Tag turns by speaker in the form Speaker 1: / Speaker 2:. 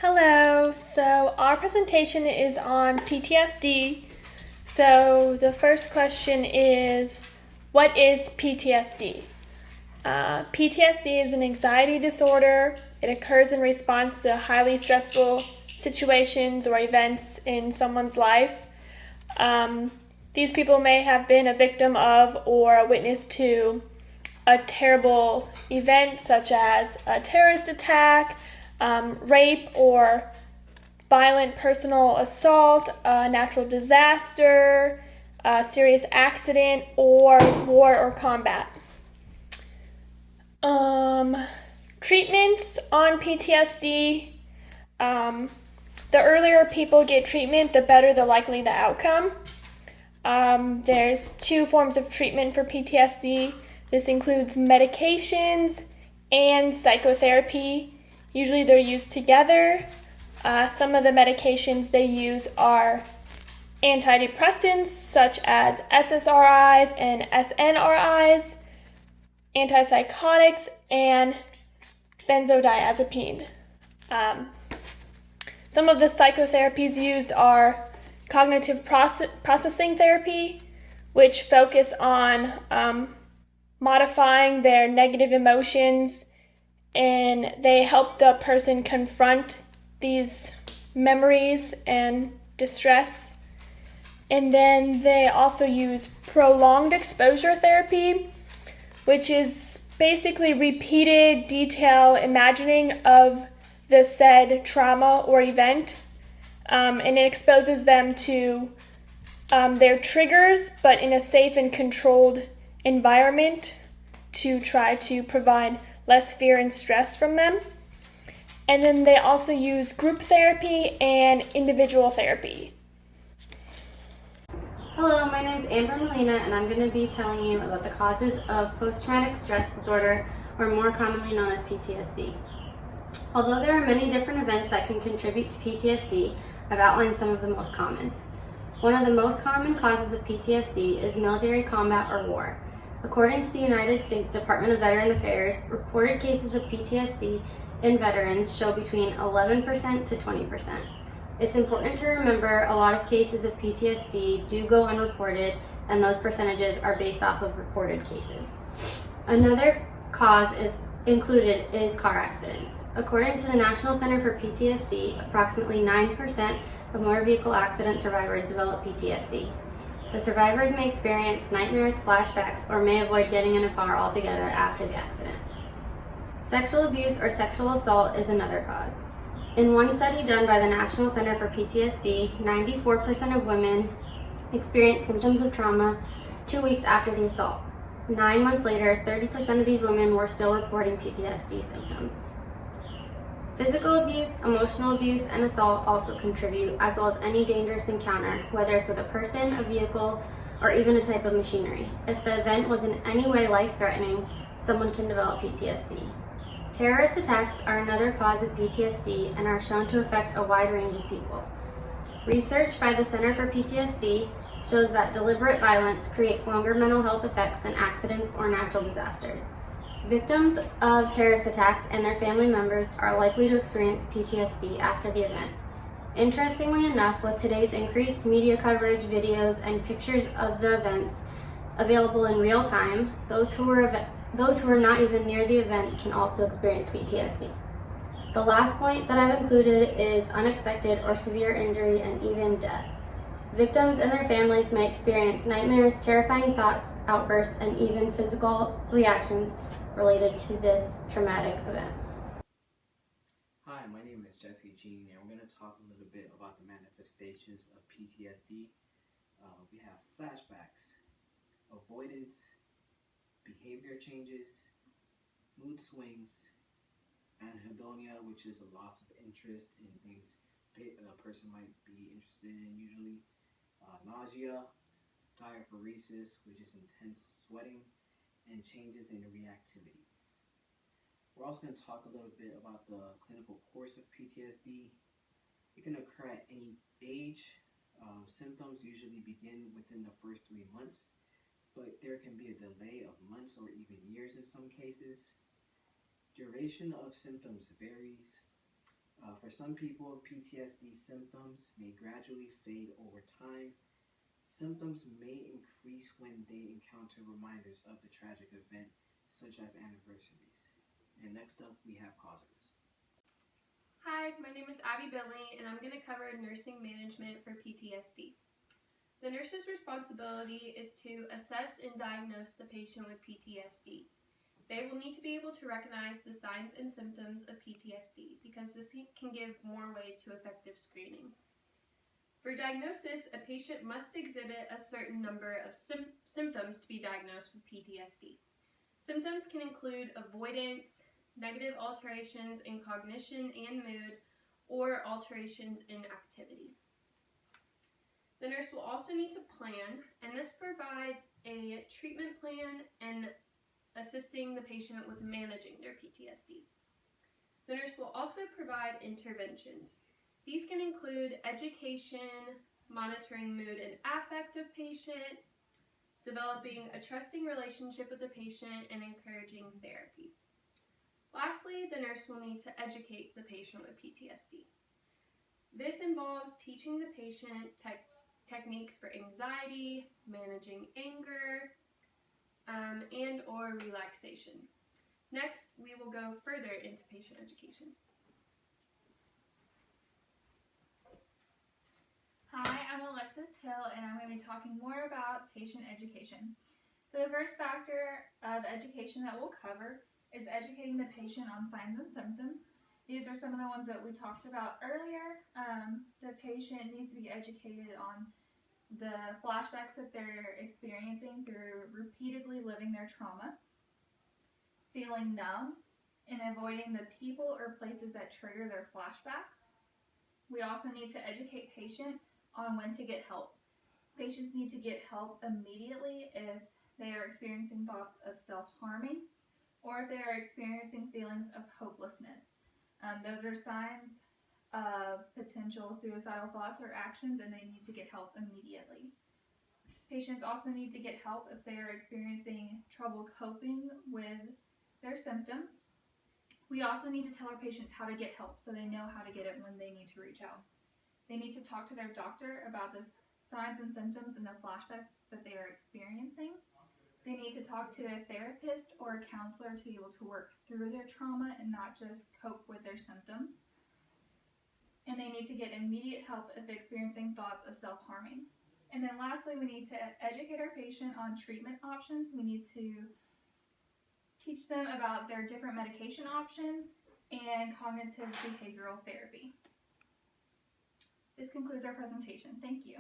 Speaker 1: Hello, so our presentation is on PTSD. So the first question is, what is PTSD? PTSD is an anxiety disorder. It occurs in response to highly stressful situations or events in someone's life. Um, these people may have been a victim of or a witness to a terrible event such as a terrorist attack, rape or violent personal assault, a natural disaster, a serious accident, or war or combat. Um, Treatments on PTSD. Um, the earlier people get treatment, the better the likely the outcome. There's two forms of treatment for PTSD. This includes medications and psychotherapy. Usually they're used together. Some of the medications they use are antidepressants such as SSRIs and SNRIs, antipsychotics, and benzodiazepine. Some of the psychotherapies used are cognitive processing therapy, which focus on modifying their negative emotions, and they help the person confront these memories and distress. And then they also use prolonged exposure therapy, which is basically repeated detail imagining of the said trauma or event, and it exposes them to their triggers, but in a safe and controlled environment to try to provide less fear and stress from them. And then they also use group therapy and individual therapy.
Speaker 2: Hello, my name is Amber Molina, and I'm going to be telling you about the causes of post-traumatic stress disorder, or more commonly known as PTSD. Although there are many different events that can contribute to PTSD, I've outlined some of the most common. One of the most common causes of PTSD is military combat or war. According to the United States Department of Veteran Affairs, reported cases of PTSD in veterans show between 11% to 20%. It's important to remember a lot of cases of PTSD do go unreported, and those percentages are based off of reported cases. Another cause included is car accidents. According to the National Center for PTSD, approximately 9% of motor vehicle accident survivors develop PTSD. The survivors may experience nightmares, flashbacks, or may avoid getting in a car altogether after the accident. Sexual abuse or sexual assault is another cause. In one study done by the National Center for PTSD, 94% of women experienced symptoms of trauma 2 weeks after the assault. 9 months later, 30% of these women were still reporting PTSD symptoms. Physical abuse, emotional abuse, and assault also contribute, as well as any dangerous encounter, whether it's with a person, a vehicle, or even a type of machinery. If the event was in any way life-threatening, someone can develop PTSD. Terrorist attacks are another cause of PTSD and are shown to affect a wide range of people. Research by the Center for PTSD shows that deliberate violence creates longer mental health effects than accidents or natural disasters. Victims of terrorist attacks and their family members are likely to experience PTSD after the event. Interestingly enough, with today's increased media coverage, videos, and pictures of the events available in real time, those who are not even near the event can also experience PTSD. The last point that I've included is unexpected or severe injury and even death. Victims and their families may experience nightmares, terrifying thoughts, outbursts, and even physical reactions related to this traumatic event.
Speaker 3: Hi, my name is Jesse Jean, and we're going to talk a little bit about the manifestations of PTSD. We have flashbacks, avoidance, behavior changes, mood swings, anhedonia, which is the loss of interest in things a person might be interested in usually, nausea, diaphoresis, which is intense sweating, and changes in reactivity. We're also going to talk a little bit about the clinical course of PTSD. It can occur at any age. Symptoms usually begin within the first 3 months, but there can be a delay of months or even years in some cases. Duration of symptoms varies. For some people, PTSD symptoms may gradually fade over time. Symptoms may increase when they encounter reminders of the tragic event, such as anniversaries. And next up, we have causes.
Speaker 4: Hi, my name is Abby Billy, and I'm going to cover nursing management for PTSD. The nurse's responsibility is to assess and diagnose the patient with PTSD. They will need to be able to recognize the signs and symptoms of PTSD because this can give more weight to effective screening. For diagnosis, a patient must exhibit a certain number of symptoms to be diagnosed with PTSD. Symptoms can include avoidance, negative alterations in cognition and mood, or alterations in activity. The nurse will also need to plan, and this provides a treatment plan and assisting the patient with managing their PTSD. The nurse will also provide interventions. These can include education, monitoring mood and affect of patient, developing a trusting relationship with the patient, and encouraging therapy. Lastly, the nurse will need to educate the patient with PTSD. This involves teaching the patient techniques for anxiety, managing anger, and or relaxation. Next, we will go further into patient education.
Speaker 5: Hi, I'm Alexis Hill, and I'm going to be talking more about patient education. The first factor of education that we'll cover is educating the patient on signs and symptoms. These are some of the ones that we talked about earlier. The patient needs to be educated on the flashbacks that they're experiencing through repeatedly living their trauma, feeling numb, and avoiding the people or places that trigger their flashbacks. We also need to educate patient on when to get help. Patients need to get help immediately if they are experiencing thoughts of self-harming or if they are experiencing feelings of hopelessness. Those are signs of potential suicidal thoughts or actions, and they need to get help immediately. Patients also need to get help if they are experiencing trouble coping with their symptoms. We also need to tell our patients how to get help so they know how to get it when they need to reach out. They need to talk to their doctor about the signs and symptoms and the flashbacks that they are experiencing. They need to talk to a therapist or a counselor to be able to work through their trauma and not just cope with their symptoms. And they need to get immediate help if experiencing thoughts of self-harming. And then lastly, we need to educate our patient on treatment options. We need to teach them about their different medication options and cognitive behavioral therapy. This concludes our presentation. Thank you.